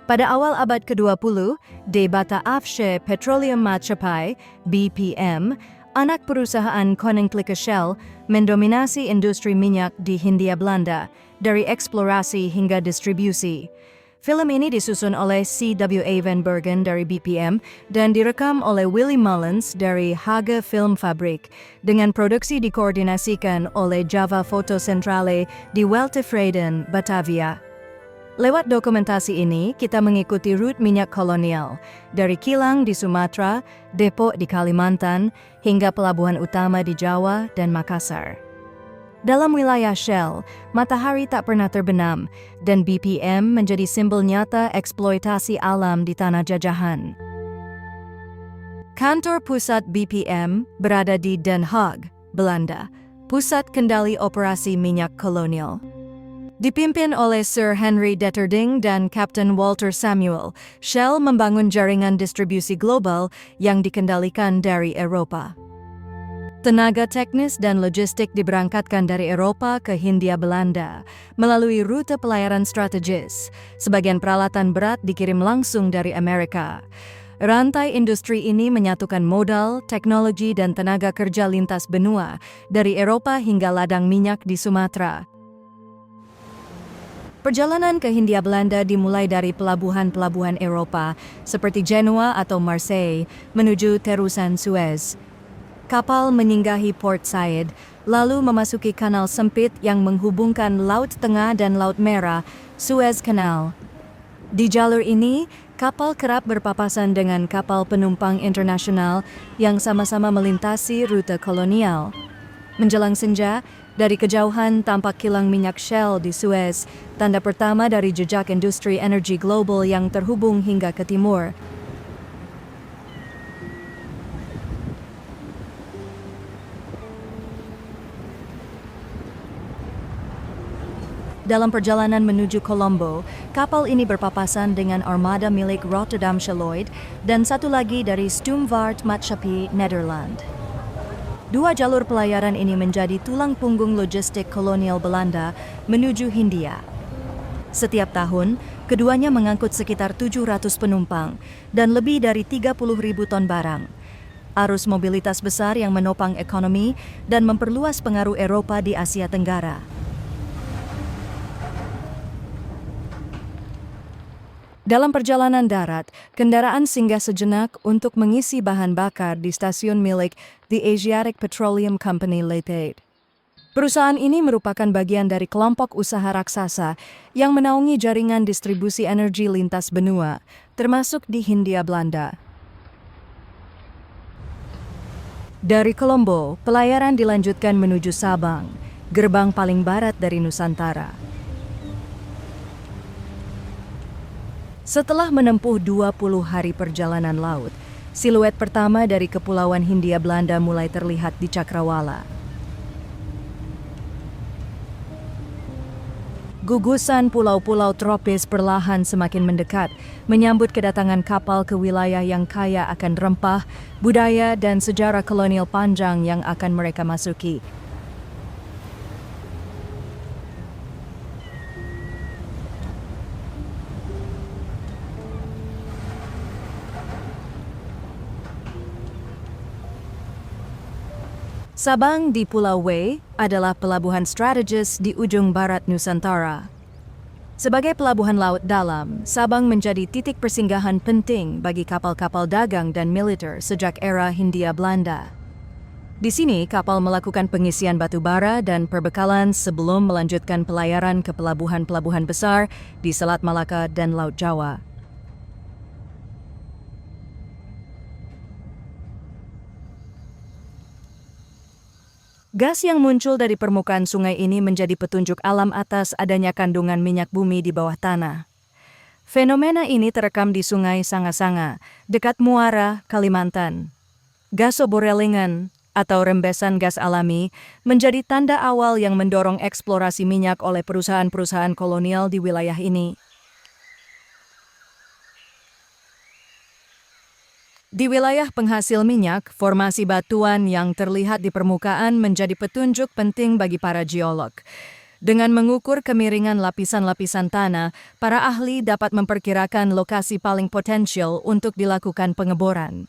Pada awal abad ke-20, di Bata Afshe Petroleum Macapai, BPM, anak perusahaan Koninklijke Shell mendominasi industri minyak di Hindia Belanda, dari eksplorasi hingga distribusi. Film ini disusun oleh C.W.A. Van Bergen dari BPM dan direkam oleh Willy Mullins dari Haga Film Fabrik dengan produksi dikoordinasikan oleh Java Foto Centrale di Weltevreden, Batavia. Lewat dokumentasi ini, kita mengikuti rute minyak kolonial dari kilang di Sumatera, depo di Kalimantan, hingga pelabuhan utama di Jawa dan Makassar. Dalam wilayah Shell, matahari tak pernah terbenam, dan BPM menjadi simbol nyata eksploitasi alam di tanah jajahan. Kantor pusat BPM berada di Den Haag, Belanda, pusat kendali operasi minyak kolonial. Dipimpin oleh Sir Henry Deterding dan Kapten Walter Samuel, Shell membangun jaringan distribusi global yang dikendalikan dari Eropa. Tenaga teknis dan logistik diberangkatkan dari Eropa ke Hindia Belanda melalui rute pelayaran strategis. Sebagian peralatan berat dikirim langsung dari Amerika. Rantai industri ini menyatukan modal, teknologi, dan tenaga kerja lintas benua dari Eropa hingga ladang minyak di Sumatera. Perjalanan ke Hindia Belanda dimulai dari pelabuhan-pelabuhan Eropa seperti Genoa atau Marseille menuju terusan Suez. Kapal menyinggahi Port Said, lalu memasuki kanal sempit yang menghubungkan Laut Tengah dan Laut Merah, Suez Canal. Di jalur ini, kapal kerap berpapasan dengan kapal penumpang internasional yang sama-sama melintasi rute kolonial. Menjelang senja, dari kejauhan tampak kilang minyak Shell di Suez, tanda pertama dari jejak industri energi global yang terhubung hingga ke timur. Dalam perjalanan menuju Colombo, kapal ini berpapasan dengan armada milik Rotterdamse Lloyd dan satu lagi dari Stoomvaart Maatschappij Nederland. Dua jalur pelayaran ini menjadi tulang punggung logistik kolonial Belanda menuju Hindia. Setiap tahun, keduanya mengangkut sekitar 700 penumpang dan lebih dari 30.000 ton barang. Arus mobilitas besar yang menopang ekonomi dan memperluas pengaruh Eropa di Asia Tenggara. Dalam perjalanan darat, kendaraan singgah sejenak untuk mengisi bahan bakar di stasiun milik The Asiatic Petroleum Company Limited. Perusahaan ini merupakan bagian dari kelompok usaha raksasa yang menaungi jaringan distribusi energi lintas benua, termasuk di Hindia Belanda. Dari Colombo, pelayaran dilanjutkan menuju Sabang, gerbang paling barat dari Nusantara. Setelah menempuh 20 hari perjalanan laut, siluet pertama dari Kepulauan Hindia Belanda mulai terlihat di Cakrawala. Gugusan pulau-pulau tropis perlahan semakin mendekat, menyambut kedatangan kapal ke wilayah yang kaya akan rempah, budaya, dan sejarah kolonial panjang yang akan mereka masuki. Sabang di Pulau W adalah pelabuhan strategis di ujung barat Nusantara. Sebagai pelabuhan laut dalam, Sabang menjadi titik persinggahan penting bagi kapal-kapal dagang dan militer sejak era Hindia Belanda. Di sini, kapal melakukan pengisian batu bara dan perbekalan sebelum melanjutkan pelayaran ke pelabuhan-pelabuhan besar di Selat Malaka dan Laut Jawa. Gas yang muncul dari permukaan sungai ini menjadi petunjuk alam atas adanya kandungan minyak bumi di bawah tanah. Fenomena ini terekam di Sungai Sanga-Sanga, dekat Muara, Kalimantan. Gasoborelingan, atau rembesan gas alami, menjadi tanda awal yang mendorong eksplorasi minyak oleh perusahaan-perusahaan kolonial di wilayah ini. Di wilayah penghasil minyak, formasi batuan yang terlihat di permukaan menjadi petunjuk penting bagi para geolog. Dengan mengukur kemiringan lapisan-lapisan tanah, para ahli dapat memperkirakan lokasi paling potensial untuk dilakukan pengeboran.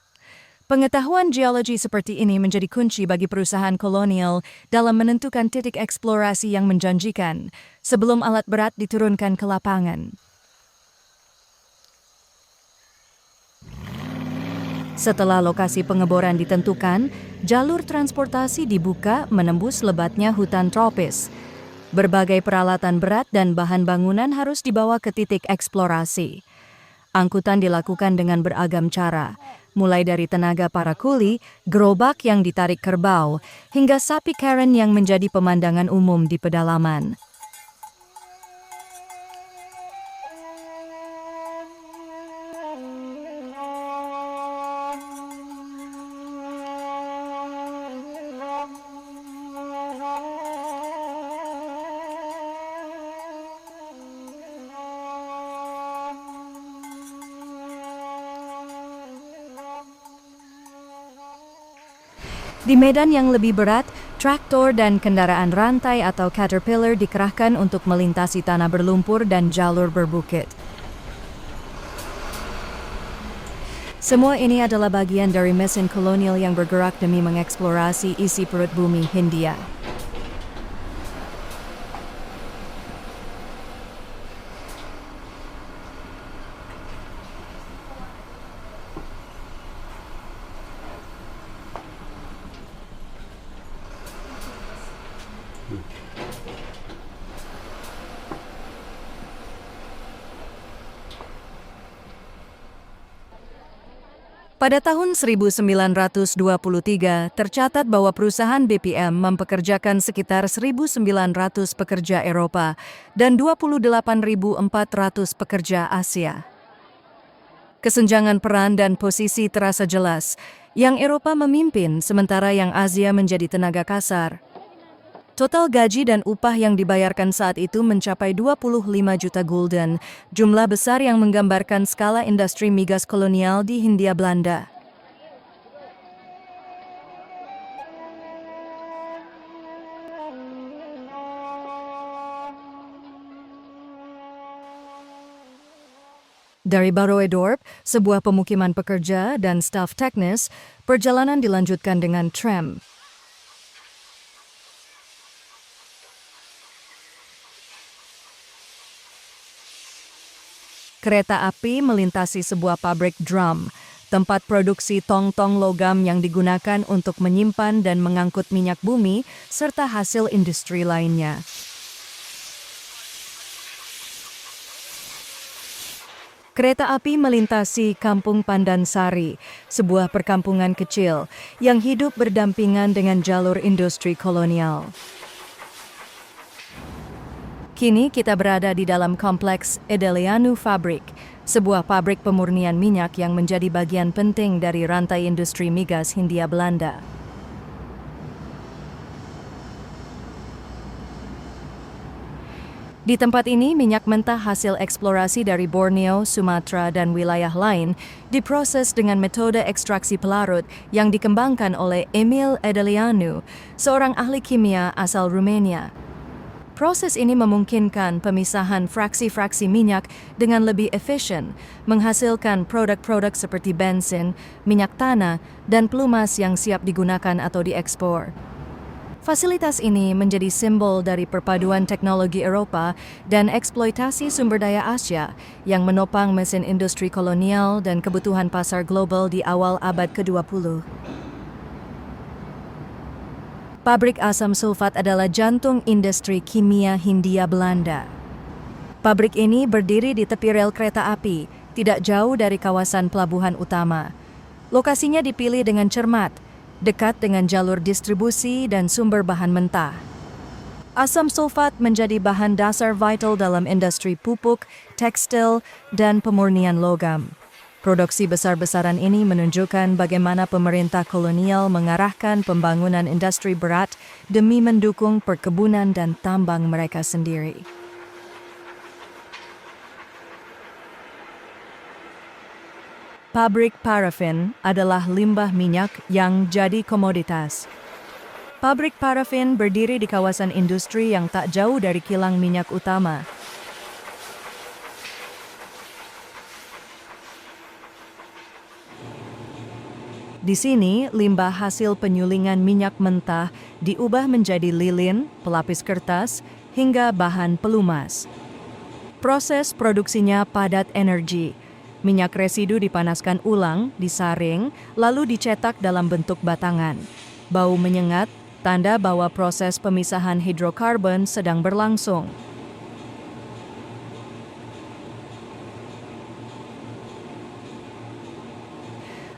Pengetahuan geologi seperti ini menjadi kunci bagi perusahaan kolonial dalam menentukan titik eksplorasi yang menjanjikan sebelum alat berat diturunkan ke lapangan. Setelah lokasi pengeboran ditentukan, jalur transportasi dibuka menembus lebatnya hutan tropis. Berbagai peralatan berat dan bahan bangunan harus dibawa ke titik eksplorasi. Angkutan dilakukan dengan beragam cara, mulai dari tenaga para kuli, gerobak yang ditarik kerbau, hingga sapi karen yang menjadi pemandangan umum di pedalaman. Di medan yang lebih berat, traktor dan kendaraan rantai atau caterpillar dikerahkan untuk melintasi tanah berlumpur dan jalur berbukit. Semua ini adalah bagian dari mesin kolonial yang bergerak demi mengeksplorasi isi perut bumi Hindia. Pada tahun 1923, tercatat bahwa perusahaan BPM mempekerjakan sekitar 1.900 pekerja Eropa dan 28.400 pekerja Asia. Kesenjangan peran dan posisi terasa jelas, yang Eropa memimpin sementara yang Asia menjadi tenaga kasar. Total gaji dan upah yang dibayarkan saat itu mencapai 25 juta gulden, jumlah besar yang menggambarkan skala industri migas kolonial di Hindia Belanda. Dari Barrowedorp, sebuah pemukiman pekerja dan staf teknis, perjalanan dilanjutkan dengan tram. Kereta api melintasi sebuah pabrik drum, tempat produksi tong-tong logam yang digunakan untuk menyimpan dan mengangkut minyak bumi serta hasil industri lainnya. Kereta api melintasi Kampung Pandansari, sebuah perkampungan kecil yang hidup berdampingan dengan jalur industri kolonial. Kini kita berada di dalam kompleks Edelianu Fabrik, sebuah pabrik pemurnian minyak yang menjadi bagian penting dari rantai industri migas Hindia Belanda. Di tempat ini, minyak mentah hasil eksplorasi dari Borneo, Sumatera, dan wilayah lain diproses dengan metode ekstraksi pelarut yang dikembangkan oleh Emil Edelianu, seorang ahli kimia asal Rumania. Proses ini memungkinkan pemisahan fraksi-fraksi minyak dengan lebih efisien, menghasilkan produk-produk seperti bensin, minyak tanah, dan pelumas yang siap digunakan atau diekspor. Fasilitas ini menjadi simbol dari perpaduan teknologi Eropa dan eksploitasi sumber daya Asia yang menopang mesin industri kolonial dan kebutuhan pasar global di awal abad ke-20. Pabrik asam sulfat adalah jantung industri kimia Hindia Belanda. Pabrik ini berdiri di tepi rel kereta api, tidak jauh dari kawasan pelabuhan utama. Lokasinya dipilih dengan cermat, dekat dengan jalur distribusi dan sumber bahan mentah. Asam sulfat menjadi bahan dasar vital dalam industri pupuk, tekstil, dan pemurnian logam. Produksi besar-besaran ini menunjukkan bagaimana pemerintah kolonial mengarahkan pembangunan industri berat demi mendukung perkebunan dan tambang mereka sendiri. Pabrik parafin adalah limbah minyak yang jadi komoditas. Pabrik parafin berdiri di kawasan industri yang tak jauh dari kilang minyak utama. Di sini, limbah hasil penyulingan minyak mentah diubah menjadi lilin, pelapis kertas, hingga bahan pelumas. Proses produksinya padat energi. Minyak residu dipanaskan ulang, disaring, lalu dicetak dalam bentuk batangan. Bau menyengat, tanda bahwa proses pemisahan hidrokarbon sedang berlangsung.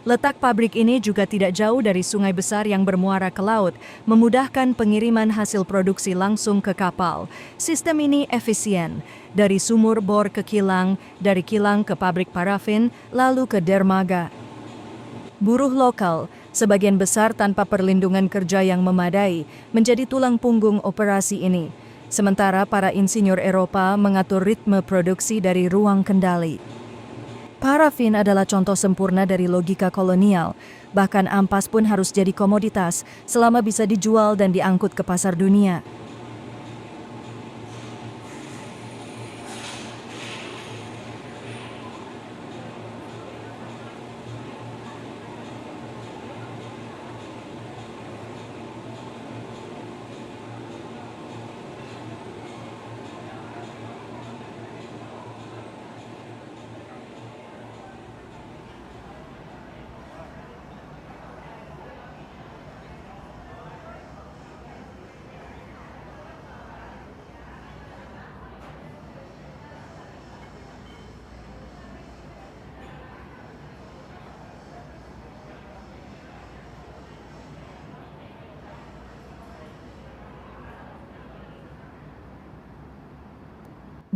Letak pabrik ini juga tidak jauh dari sungai besar yang bermuara ke laut, memudahkan pengiriman hasil produksi langsung ke kapal. Sistem ini efisien, dari sumur bor ke kilang, dari kilang ke pabrik parafin, lalu ke dermaga. Buruh lokal, sebagian besar tanpa perlindungan kerja yang memadai, menjadi tulang punggung operasi ini. Sementara para insinyur Eropa mengatur ritme produksi dari ruang kendali. Parafin adalah contoh sempurna dari logika kolonial. Bahkan ampas pun harus jadi komoditas selama bisa dijual dan diangkut ke pasar dunia.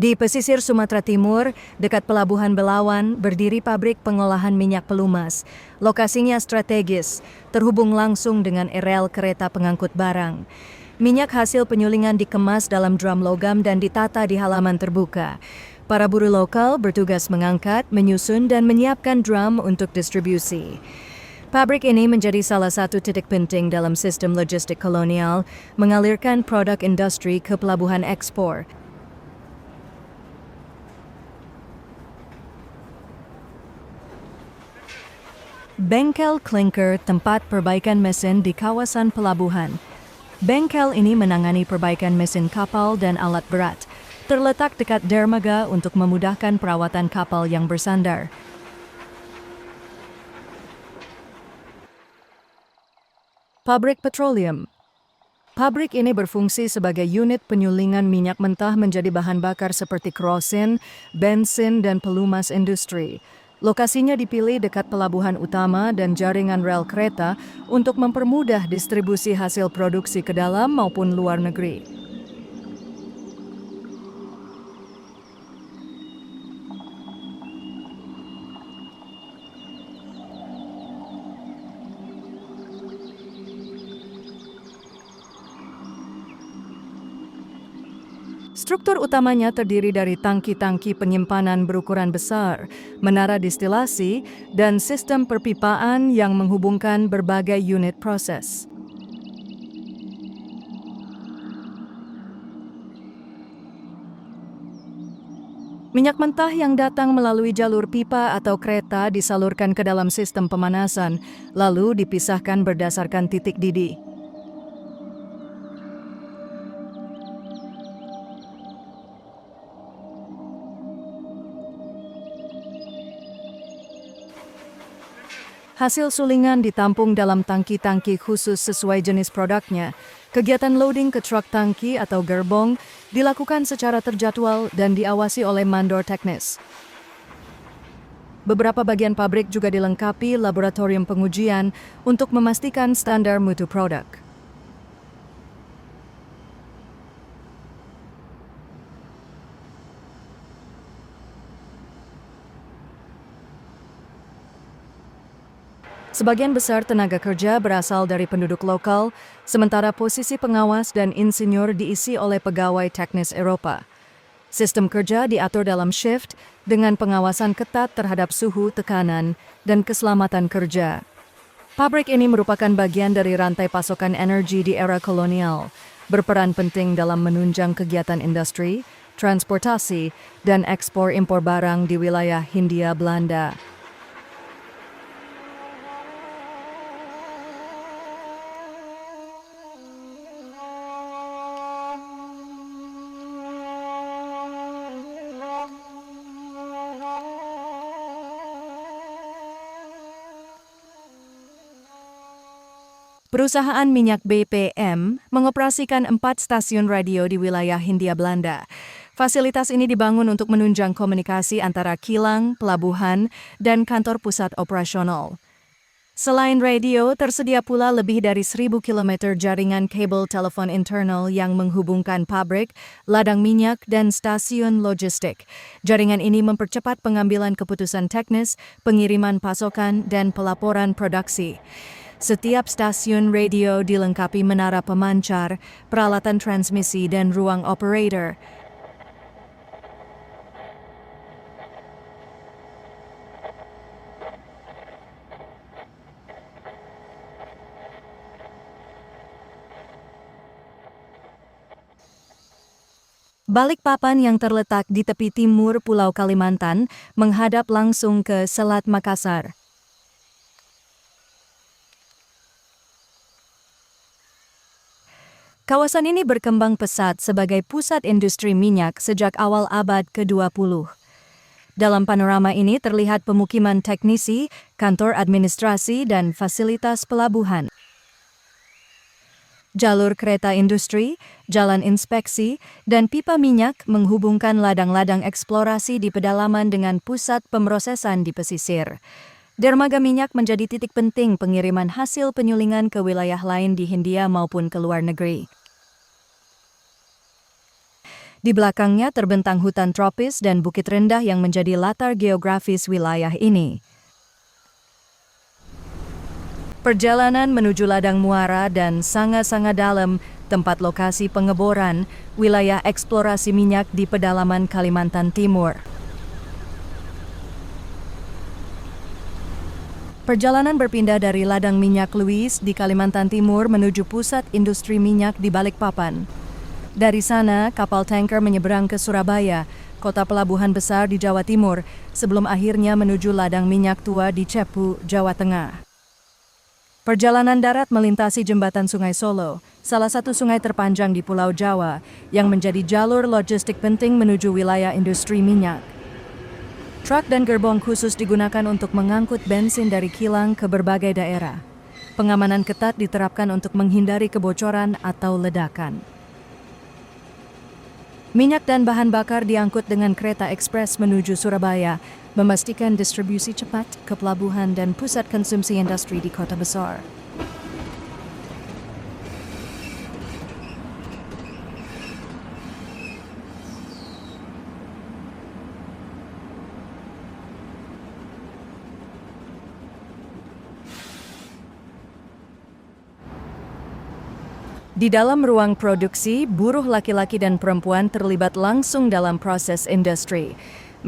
Di pesisir Sumatera Timur, dekat Pelabuhan Belawan, berdiri pabrik pengolahan minyak pelumas. Lokasinya strategis, terhubung langsung dengan rel kereta pengangkut barang. Minyak hasil penyulingan dikemas dalam drum logam dan ditata di halaman terbuka. Para buruh lokal bertugas mengangkat, menyusun, dan menyiapkan drum untuk distribusi. Pabrik ini menjadi salah satu titik penting dalam sistem logistik kolonial, mengalirkan produk industri ke pelabuhan ekspor. Bengkel Klinker, tempat perbaikan mesin di kawasan pelabuhan. Bengkel ini menangani perbaikan mesin kapal dan alat berat. Terletak dekat dermaga untuk memudahkan perawatan kapal yang bersandar. Pabrik petroleum. Pabrik ini berfungsi sebagai unit penyulingan minyak mentah menjadi bahan bakar seperti kerosin, bensin, dan pelumas industri. Lokasinya dipilih dekat pelabuhan utama dan jaringan rel kereta untuk mempermudah distribusi hasil produksi ke dalam maupun luar negeri. Struktur utamanya terdiri dari tangki-tangki penyimpanan berukuran besar, menara distilasi, dan sistem perpipaan yang menghubungkan berbagai unit proses. Minyak mentah yang datang melalui jalur pipa atau kereta disalurkan ke dalam sistem pemanasan, lalu dipisahkan berdasarkan titik didih. Hasil sulingan ditampung dalam tangki-tangki khusus sesuai jenis produknya. Kegiatan loading ke truk tangki atau gerbong dilakukan secara terjadwal dan diawasi oleh mandor teknis. Beberapa bagian pabrik juga dilengkapi laboratorium pengujian untuk memastikan standar mutu produk. Sebagian besar tenaga kerja berasal dari penduduk lokal, sementara posisi pengawas dan insinyur diisi oleh pegawai teknis Eropa. Sistem kerja diatur dalam shift dengan pengawasan ketat terhadap suhu, tekanan, dan keselamatan kerja. Pabrik ini merupakan bagian dari rantai pasokan energi di era kolonial, berperan penting dalam menunjang kegiatan industri, transportasi, dan ekspor-impor barang di wilayah Hindia Belanda. Perusahaan minyak BPM mengoperasikan 4 stasiun radio di wilayah Hindia Belanda. Fasilitas ini dibangun untuk menunjang komunikasi antara kilang, pelabuhan, dan kantor pusat operasional. Selain radio, tersedia pula lebih dari 1.000 km jaringan kabel telepon internal yang menghubungkan pabrik, ladang minyak, dan stasiun logistik. Jaringan ini mempercepat pengambilan keputusan teknis, pengiriman pasokan, dan pelaporan produksi. Setiap stasiun radio dilengkapi menara pemancar, peralatan transmisi, dan ruang operator. Balikpapan yang terletak di tepi timur Pulau Kalimantan menghadap langsung ke Selat Makassar. Kawasan ini berkembang pesat sebagai pusat industri minyak sejak awal abad ke-20. Dalam panorama ini terlihat pemukiman teknisi, kantor administrasi, dan fasilitas pelabuhan. Jalur kereta industri, jalan inspeksi, dan pipa minyak menghubungkan ladang-ladang eksplorasi di pedalaman dengan pusat pemrosesan di pesisir. Dermaga minyak menjadi titik penting pengiriman hasil penyulingan ke wilayah lain di Hindia maupun ke luar negeri. Di belakangnya terbentang hutan tropis dan bukit rendah yang menjadi latar geografis wilayah ini. Perjalanan menuju ladang muara dan Sanga-Sanga Dalam, tempat lokasi pengeboran, wilayah eksplorasi minyak di pedalaman Kalimantan Timur. Perjalanan berpindah dari ladang minyak Louis di Kalimantan Timur menuju pusat industri minyak di Balikpapan. Dari sana, kapal tanker menyeberang ke Surabaya, kota pelabuhan besar di Jawa Timur, sebelum akhirnya menuju ladang minyak tua di Cepu, Jawa Tengah. Perjalanan darat melintasi jembatan Sungai Solo, salah satu sungai terpanjang di Pulau Jawa, yang menjadi jalur logistik penting menuju wilayah industri minyak. Truk dan gerbong khusus digunakan untuk mengangkut bensin dari kilang ke berbagai daerah. Pengamanan ketat diterapkan untuk menghindari kebocoran atau ledakan. Minyak dan bahan bakar diangkut dengan kereta ekspres menuju Surabaya, memastikan distribusi cepat ke pelabuhan dan pusat konsumsi industri di kota besar. Di dalam ruang produksi, buruh laki-laki dan perempuan terlibat langsung dalam proses industri.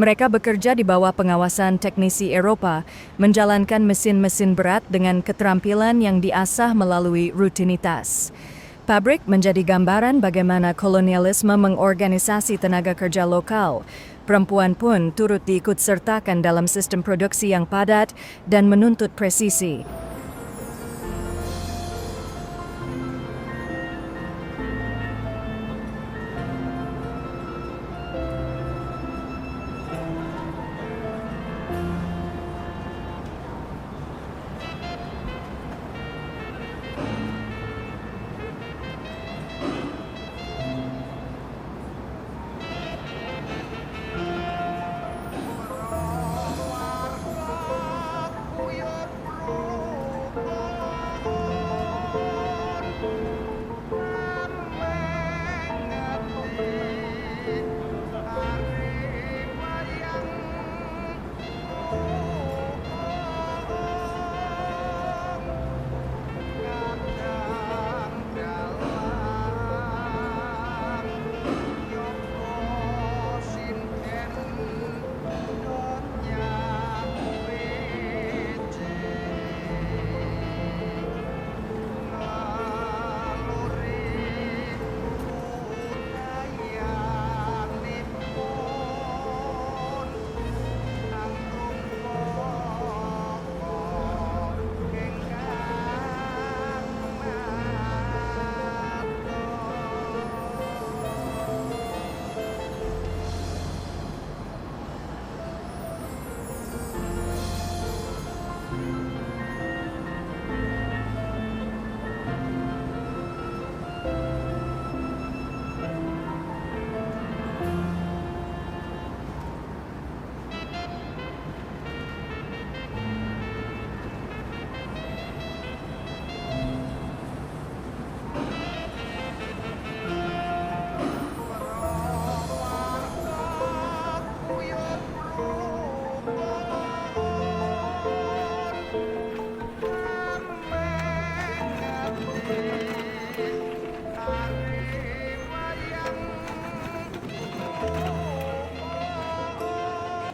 Mereka bekerja di bawah pengawasan teknisi Eropa, menjalankan mesin-mesin berat dengan keterampilan yang diasah melalui rutinitas. Pabrik menjadi gambaran bagaimana kolonialisme mengorganisasi tenaga kerja lokal. Perempuan pun turut diikut-sertakan dalam sistem produksi yang padat dan menuntut presisi.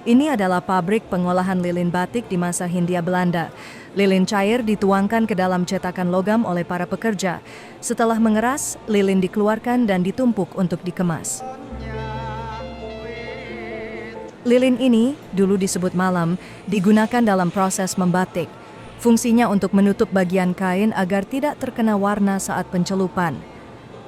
Ini adalah pabrik pengolahan lilin batik di masa Hindia Belanda. Lilin cair dituangkan ke dalam cetakan logam oleh para pekerja. Setelah mengeras, lilin dikeluarkan dan ditumpuk untuk dikemas. Lilin ini, dulu disebut malam, digunakan dalam proses membatik. Fungsinya untuk menutup bagian kain agar tidak terkena warna saat pencelupan.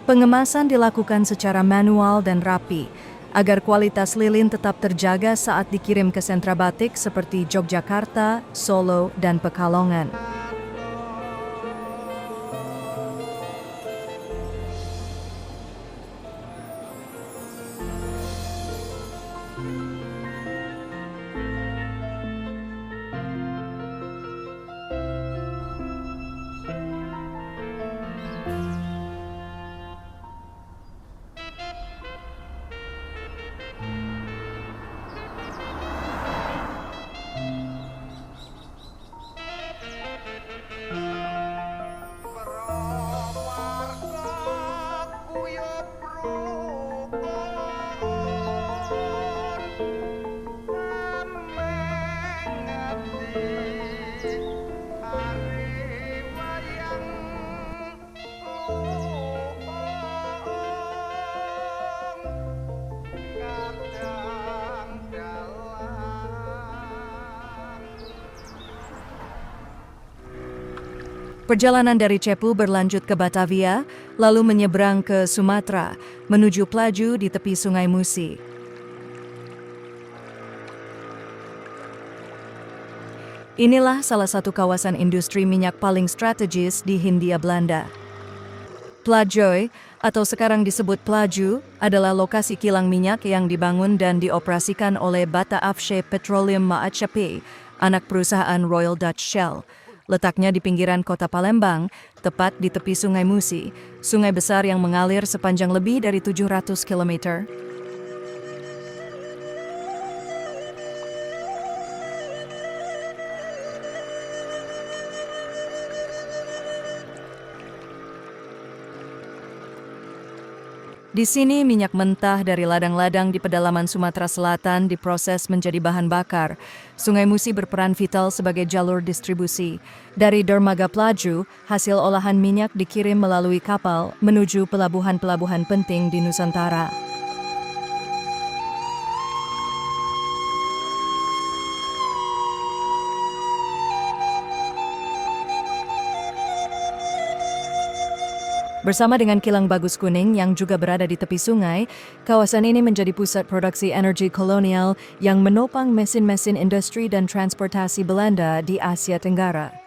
Pengemasan dilakukan secara manual dan rapi, agar kualitas lilin tetap terjaga saat dikirim ke sentra batik seperti Yogyakarta, Solo, dan Pekalongan. Perjalanan dari Cepu berlanjut ke Batavia, lalu menyeberang ke Sumatera, menuju Plaju di tepi Sungai Musi. Inilah salah satu kawasan industri minyak paling strategis di Hindia Belanda. Plajoy, atau sekarang disebut Plaju, adalah lokasi kilang minyak yang dibangun dan dioperasikan oleh Bata Afshe Petroleum Maatschappij, anak perusahaan Royal Dutch Shell. Letaknya di pinggiran kota Palembang, tepat di tepi Sungai Musi, sungai besar yang mengalir sepanjang lebih dari 700 km. Di sini minyak mentah dari ladang-ladang di pedalaman Sumatera Selatan diproses menjadi bahan bakar. Sungai Musi berperan vital sebagai jalur distribusi. Dari dermaga Plaju, hasil olahan minyak dikirim melalui kapal menuju pelabuhan-pelabuhan penting di Nusantara. Bersama dengan kilang Bagus Kuning yang juga berada di tepi sungai, kawasan ini menjadi pusat produksi energi kolonial yang menopang mesin-mesin industri dan transportasi Belanda di Asia Tenggara.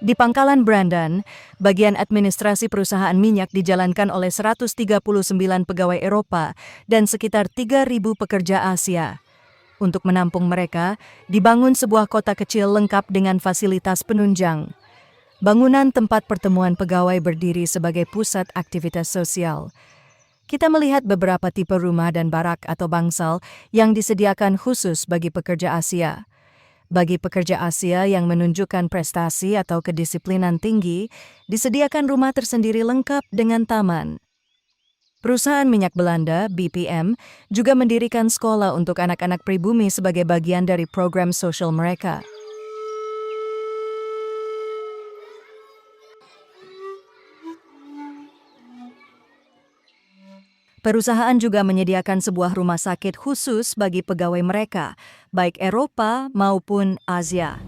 Di Pangkalan Brandon, bagian administrasi perusahaan minyak dijalankan oleh 139 pegawai Eropa dan sekitar 3.000 pekerja Asia. Untuk menampung mereka, dibangun sebuah kota kecil lengkap dengan fasilitas penunjang. Bangunan tempat pertemuan pegawai berdiri sebagai pusat aktivitas sosial. Kita melihat beberapa tipe rumah dan barak atau bangsal yang disediakan khusus bagi pekerja Asia. Bagi pekerja Asia yang menunjukkan prestasi atau kedisiplinan tinggi, disediakan rumah tersendiri lengkap dengan taman. Perusahaan minyak Belanda, BPM, juga mendirikan sekolah untuk anak-anak pribumi sebagai bagian dari program sosial mereka. Perusahaan juga menyediakan sebuah rumah sakit khusus bagi pegawai mereka, baik Eropa maupun Asia.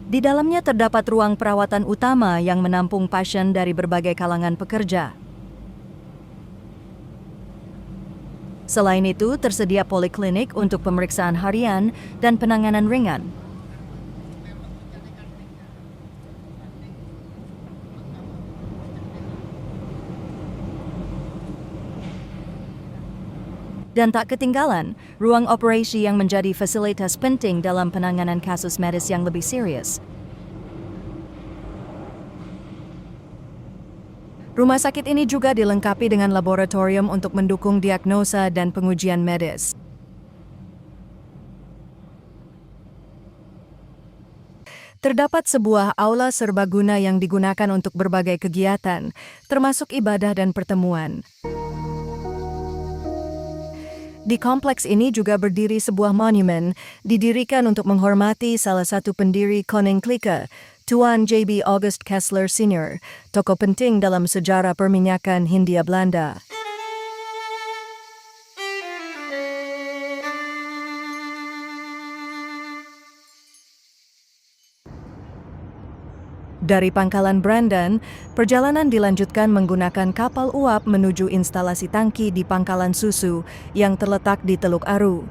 Di dalamnya terdapat ruang perawatan utama yang menampung pasien dari berbagai kalangan pekerja. Selain itu, tersedia poliklinik untuk pemeriksaan harian dan penanganan ringan. Dan tak ketinggalan, ruang operasi yang menjadi fasilitas penting dalam penanganan kasus medis yang lebih serius. Rumah sakit ini juga dilengkapi dengan laboratorium untuk mendukung diagnosa dan pengujian medis. Terdapat sebuah aula serbaguna yang digunakan untuk berbagai kegiatan, termasuk ibadah dan pertemuan. Di kompleks ini juga berdiri sebuah monumen, didirikan untuk menghormati salah satu pendiri Koninklijke, Tuan J.B. August Kessler Sr., tokoh penting dalam sejarah perminyakan Hindia Belanda. Dari Pangkalan Brandon, perjalanan dilanjutkan menggunakan kapal uap menuju instalasi tangki di Pangkalan Susu yang terletak di Teluk Aru.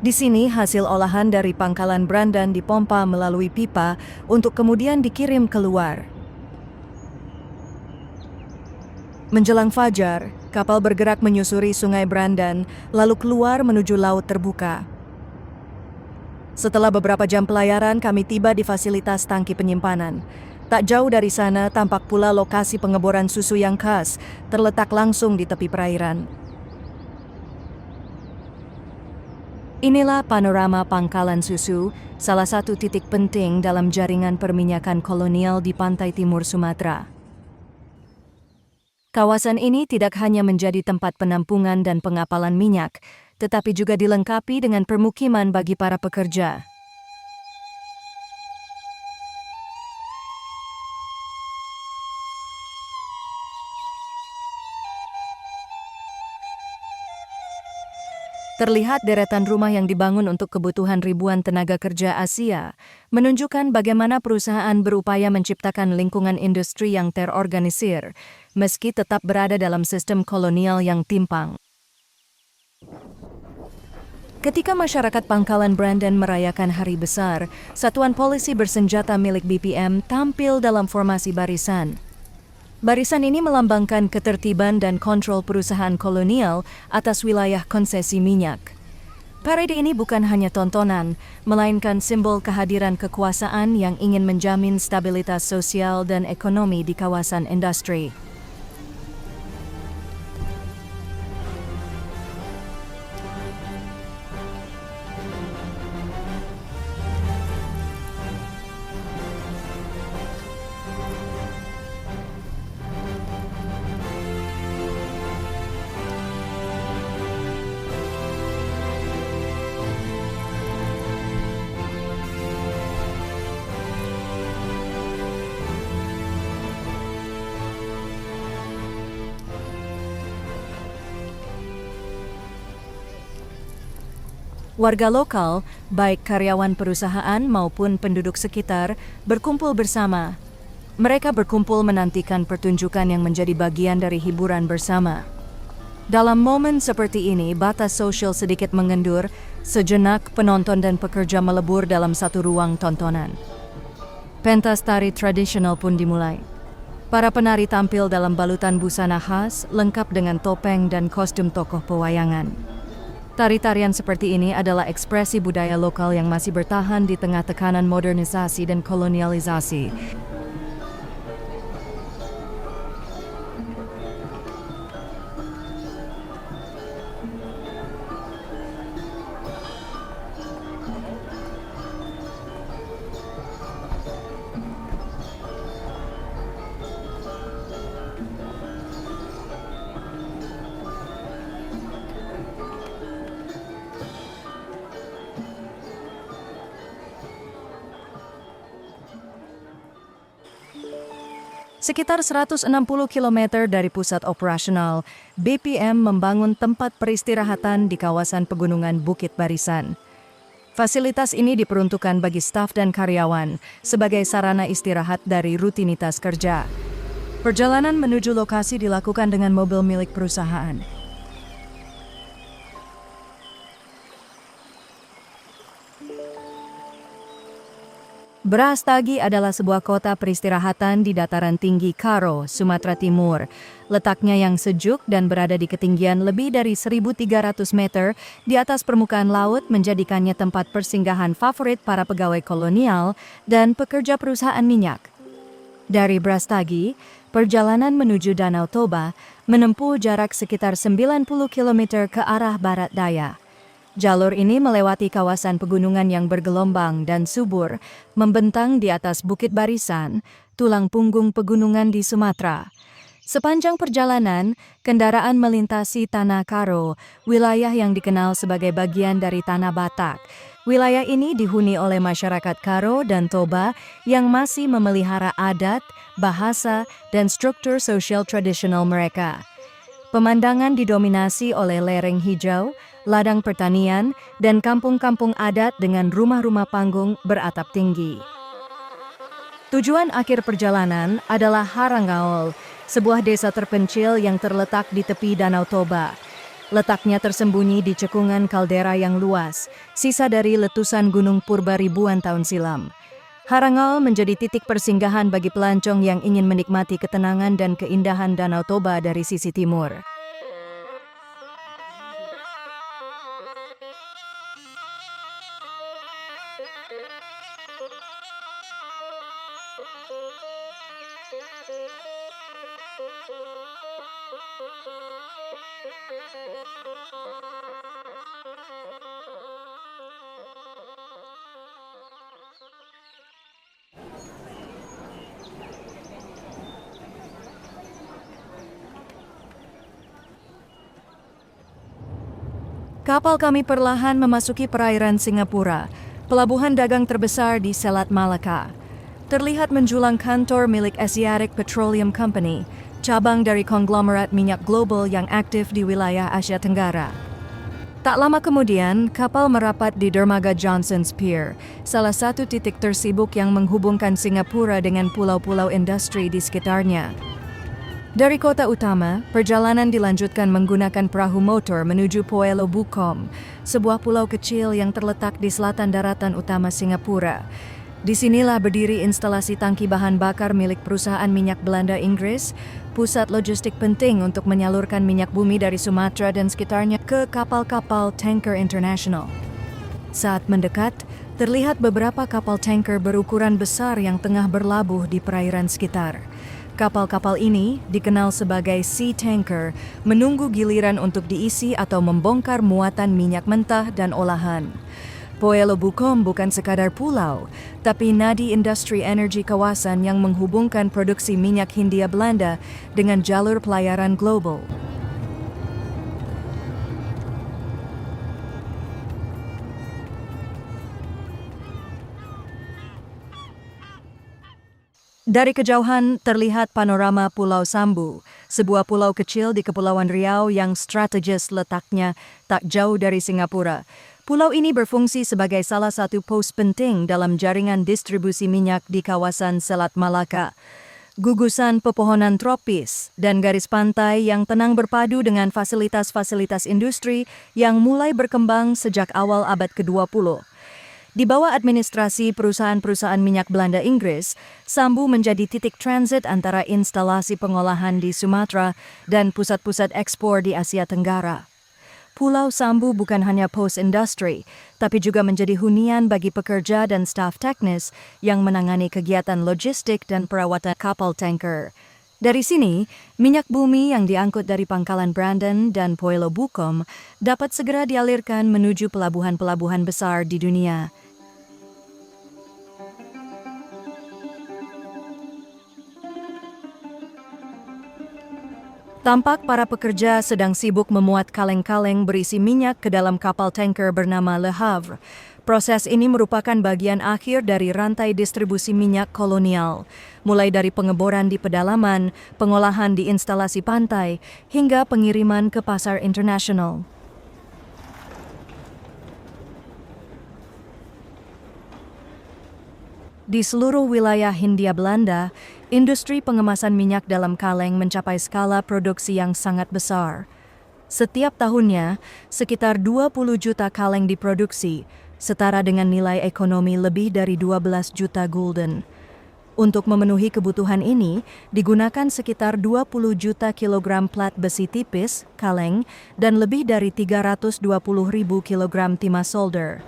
Di sini hasil olahan dari Pangkalan Brandon dipompa melalui pipa untuk kemudian dikirim keluar. Menjelang fajar, kapal bergerak menyusuri Sungai Brandon, lalu keluar menuju laut terbuka. Setelah beberapa jam pelayaran, kami tiba di fasilitas tangki penyimpanan. Tak jauh dari sana tampak pula lokasi pengeboran susu yang khas, terletak langsung di tepi perairan. Inilah panorama Pangkalan Susu, salah satu titik penting dalam jaringan perminyakan kolonial di pantai timur Sumatera. Kawasan ini tidak hanya menjadi tempat penampungan dan pengapalan minyak, tetapi juga dilengkapi dengan permukiman bagi para pekerja. Terlihat deretan rumah yang dibangun untuk kebutuhan ribuan tenaga kerja Asia, menunjukkan bagaimana perusahaan berupaya menciptakan lingkungan industri yang terorganisir, meski tetap berada dalam sistem kolonial yang timpang. Ketika masyarakat Pangkalan Brandon merayakan hari besar, satuan polisi bersenjata milik BPM tampil dalam formasi barisan. Barisan ini melambangkan ketertiban dan kontrol perusahaan kolonial atas wilayah konsesi minyak. Parade ini bukan hanya tontonan, melainkan simbol kehadiran kekuasaan yang ingin menjamin stabilitas sosial dan ekonomi di kawasan industri. Warga lokal, baik karyawan perusahaan maupun penduduk sekitar, berkumpul bersama. Mereka berkumpul menantikan pertunjukan yang menjadi bagian dari hiburan bersama. Dalam momen seperti ini, batas sosial sedikit mengendur, Sejenak penonton dan pekerja melebur dalam satu ruang tontonan. Pentas tari tradisional pun dimulai. Para penari tampil dalam balutan busana khas, lengkap dengan topeng dan kostum tokoh pewayangan. Tari-tarian seperti ini adalah ekspresi budaya lokal yang masih bertahan di tengah tekanan modernisasi dan kolonialisasi. Sekitar 160 km dari pusat operasional, BPM membangun tempat peristirahatan di kawasan pegunungan Bukit Barisan. Fasilitas ini diperuntukkan bagi staf dan karyawan sebagai sarana istirahat dari rutinitas kerja. Perjalanan menuju lokasi dilakukan dengan mobil milik perusahaan. Brastagi adalah sebuah kota peristirahatan di dataran tinggi Karo, Sumatera Timur. Letaknya yang sejuk dan berada di ketinggian lebih dari 1.300 meter di atas permukaan laut menjadikannya tempat persinggahan favorit para pegawai kolonial dan pekerja perusahaan minyak. Dari Brastagi, perjalanan menuju Danau Toba menempuh jarak sekitar 90 km ke arah barat daya. Jalur ini melewati kawasan pegunungan yang bergelombang dan subur, membentang di atas Bukit Barisan, tulang punggung pegunungan di Sumatera. Sepanjang perjalanan, kendaraan melintasi Tanah Karo, wilayah yang dikenal sebagai bagian dari Tanah Batak. Wilayah ini dihuni oleh masyarakat Karo dan Toba yang masih memelihara adat, bahasa, dan struktur sosial tradisional mereka. Pemandangan didominasi oleh lereng hijau, ladang pertanian, dan kampung-kampung adat dengan rumah-rumah panggung beratap tinggi. Tujuan akhir perjalanan adalah Harangaol, sebuah desa terpencil yang terletak di tepi Danau Toba. Letaknya tersembunyi di cekungan kaldera yang luas, sisa dari letusan gunung purba ribuan tahun silam. Harangaol menjadi titik persinggahan bagi pelancong yang ingin menikmati ketenangan dan keindahan Danau Toba dari sisi timur. Kapal kami perlahan memasuki perairan Singapura, pelabuhan dagang terbesar di Selat Malaka. Terlihat menjulang kantor milik Asiatic Petroleum Company, cabang dari konglomerat minyak global yang aktif di wilayah Asia Tenggara. Tak lama kemudian, kapal merapat di dermaga Johnson's Pier, salah satu titik tersibuk yang menghubungkan Singapura dengan pulau-pulau industri di sekitarnya. Dari kota utama, perjalanan dilanjutkan menggunakan perahu motor menuju Pulau Bukom, sebuah pulau kecil yang terletak di selatan daratan utama Singapura. Disinilah berdiri instalasi tangki bahan bakar milik perusahaan minyak Belanda Inggris, pusat logistik penting untuk menyalurkan minyak bumi dari Sumatera dan sekitarnya ke kapal-kapal tanker internasional. Saat mendekat, terlihat beberapa kapal tanker berukuran besar yang tengah berlabuh di perairan sekitar. Kapal-kapal ini, dikenal sebagai sea tanker, menunggu giliran untuk diisi atau membongkar muatan minyak mentah dan olahan. Pulau Bukom bukan sekadar pulau, tapi nadi industri energi kawasan yang menghubungkan produksi minyak Hindia Belanda dengan jalur pelayaran global. Dari kejauhan terlihat panorama Pulau Sambu, sebuah pulau kecil di Kepulauan Riau yang strategis letaknya tak jauh dari Singapura. Pulau ini berfungsi sebagai salah satu pos penting dalam jaringan distribusi minyak di kawasan Selat Malaka. gugusan pepohonan tropis, dan garis pantai yang tenang berpadu dengan fasilitas-fasilitas industri yang mulai berkembang sejak awal abad ke-20. Di bawah administrasi perusahaan-perusahaan minyak Belanda Inggris, Sambu menjadi titik transit antara instalasi pengolahan di Sumatera dan pusat-pusat ekspor di Asia Tenggara. Pulau Sambu bukan hanya post-industri, tapi juga menjadi hunian bagi pekerja dan staf teknis yang menangani kegiatan logistik dan perawatan kapal tanker. Dari sini, minyak bumi yang diangkut dari pangkalan Brandon dan Puelo Bukom dapat segera dialirkan menuju pelabuhan-pelabuhan besar di dunia. Tampak para pekerja sedang sibuk memuat kaleng-kaleng berisi minyak ke dalam kapal tanker bernama Le Havre. Proses ini merupakan bagian akhir dari rantai distribusi minyak kolonial, mulai dari pengeboran di pedalaman, pengolahan di instalasi pantai, hingga pengiriman ke pasar internasional. Di seluruh wilayah Hindia Belanda, industri pengemasan minyak dalam kaleng mencapai skala produksi yang sangat besar. Setiap tahunnya, sekitar 20 juta kaleng diproduksi, setara dengan nilai ekonomi lebih dari 12 juta gulden. Untuk memenuhi kebutuhan ini, digunakan sekitar 20 juta kilogram plat besi tipis, kaleng, dan lebih dari 320.000 kilogram timah solder.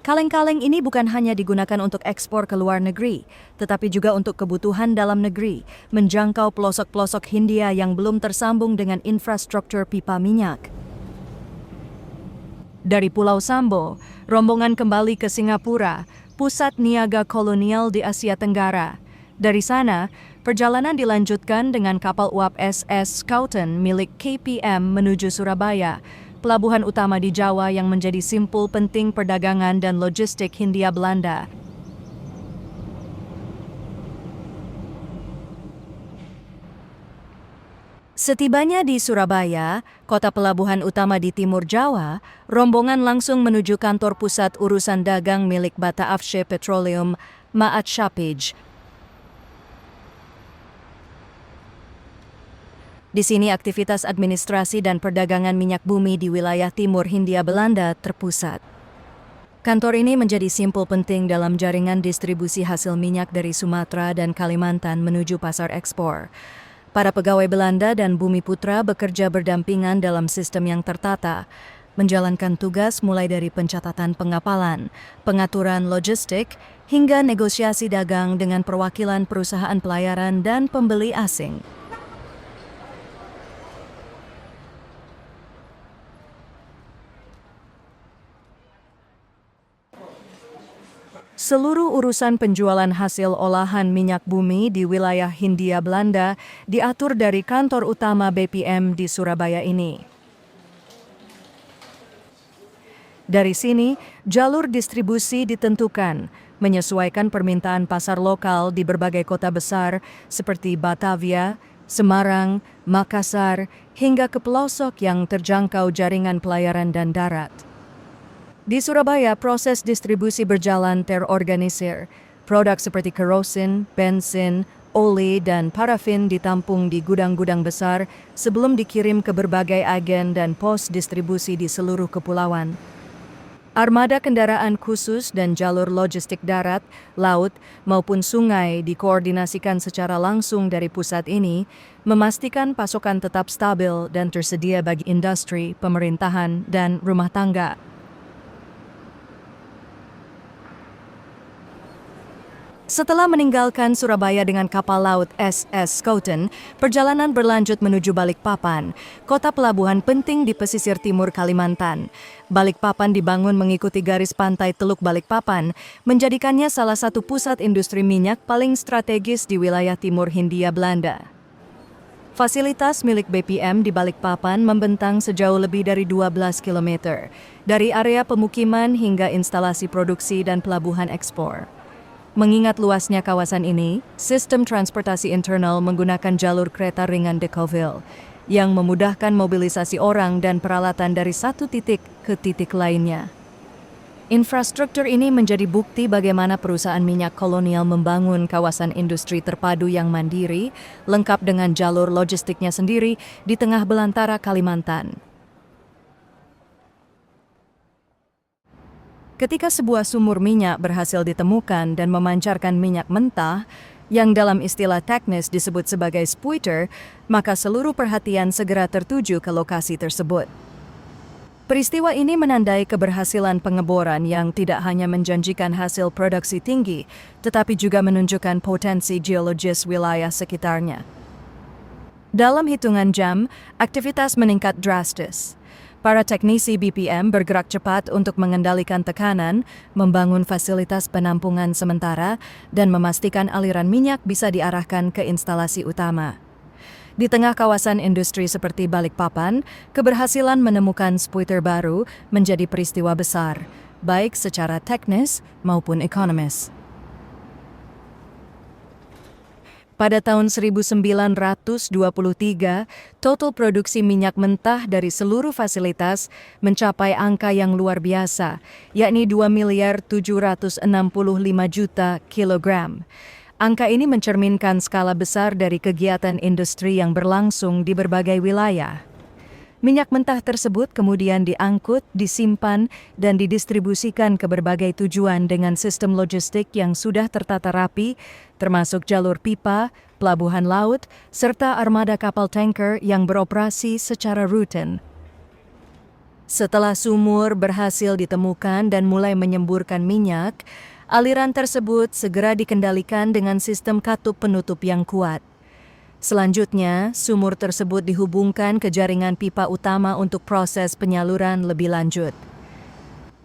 Kaleng-kaleng ini bukan hanya digunakan untuk ekspor ke luar negeri, tetapi juga untuk kebutuhan dalam negeri, menjangkau pelosok-pelosok Hindia yang belum tersambung dengan infrastruktur pipa minyak. Dari Pulau Sambu, rombongan kembali ke Singapura, pusat niaga kolonial di Asia Tenggara. Dari sana, perjalanan dilanjutkan dengan kapal uap SS Schouten milik KPM menuju Surabaya, pelabuhan utama di Jawa yang menjadi simpul penting perdagangan dan logistik Hindia Belanda. Setibanya di Surabaya, kota pelabuhan utama di Timur Jawa, rombongan langsung menuju kantor pusat urusan dagang milik Bata Afshe Petroleum, Maat Shapij. Di sini aktivitas administrasi dan perdagangan minyak bumi di wilayah timur Hindia Belanda terpusat. Kantor ini menjadi simpul penting dalam jaringan distribusi hasil minyak dari Sumatera dan Kalimantan menuju pasar ekspor. Para pegawai Belanda dan Bumi Putra bekerja berdampingan dalam sistem yang tertata, menjalankan tugas mulai dari pencatatan pengapalan, pengaturan logistik, hingga negosiasi dagang dengan perwakilan perusahaan pelayaran dan pembeli asing. Seluruh urusan penjualan hasil olahan minyak bumi di wilayah Hindia Belanda diatur dari kantor utama BPM di Surabaya ini. Dari sini, jalur distribusi ditentukan, menyesuaikan permintaan pasar lokal di berbagai kota besar seperti Batavia, Semarang, Makassar, hingga ke pelosok yang terjangkau jaringan pelayaran dan darat. Di Surabaya, proses distribusi berjalan terorganisir. Produk seperti kerosin, bensin, oli, dan parafin ditampung di gudang-gudang besar sebelum dikirim ke berbagai agen dan pos distribusi di seluruh kepulauan. Armada kendaraan khusus dan jalur logistik darat, laut, maupun sungai dikoordinasikan secara langsung dari pusat ini, memastikan pasokan tetap stabil dan tersedia bagi industri, pemerintahan, dan rumah tangga. Setelah meninggalkan Surabaya dengan kapal laut SS Schouten, perjalanan berlanjut menuju Balikpapan, kota pelabuhan penting di pesisir timur Kalimantan. Balikpapan dibangun mengikuti garis pantai Teluk Balikpapan, menjadikannya salah satu pusat industri minyak paling strategis di wilayah timur Hindia Belanda. Fasilitas milik BPM di Balikpapan membentang sejauh lebih dari 12 km, dari area pemukiman hingga instalasi produksi dan pelabuhan ekspor. Mengingat luasnya kawasan ini, sistem transportasi internal menggunakan jalur kereta ringan Decauville yang memudahkan mobilisasi orang dan peralatan dari satu titik ke titik lainnya. Infrastruktur ini menjadi bukti bagaimana perusahaan minyak kolonial membangun kawasan industri terpadu yang mandiri, lengkap dengan jalur logistiknya sendiri di tengah belantara Kalimantan. Ketika sebuah sumur minyak berhasil ditemukan dan memancarkan minyak mentah, yang dalam istilah teknis disebut sebagai spuiter, maka seluruh perhatian segera tertuju ke lokasi tersebut. Peristiwa ini menandai keberhasilan pengeboran yang tidak hanya menjanjikan hasil produksi tinggi, tetapi juga menunjukkan potensi geologis wilayah sekitarnya. Dalam hitungan jam, aktivitas meningkat drastis. Para teknisi BPM bergerak cepat untuk mengendalikan tekanan, membangun fasilitas penampungan sementara, dan memastikan aliran minyak bisa diarahkan ke instalasi utama. Di tengah kawasan industri seperti Balikpapan, keberhasilan menemukan spuiter baru menjadi peristiwa besar, baik secara teknis maupun ekonomis. Pada tahun 1923, total produksi minyak mentah dari seluruh fasilitas mencapai angka yang luar biasa, yakni 2.765 juta kilogram. Angka ini mencerminkan skala besar dari kegiatan industri yang berlangsung di berbagai wilayah. Minyak mentah tersebut kemudian diangkut, disimpan, dan didistribusikan ke berbagai tujuan dengan sistem logistik yang sudah tertata rapi, termasuk jalur pipa, pelabuhan laut, serta armada kapal tanker yang beroperasi secara rutin. Setelah sumur berhasil ditemukan dan mulai menyemburkan minyak, aliran tersebut segera dikendalikan dengan sistem katup penutup yang kuat. Selanjutnya, sumur tersebut dihubungkan ke jaringan pipa utama untuk proses penyaluran lebih lanjut.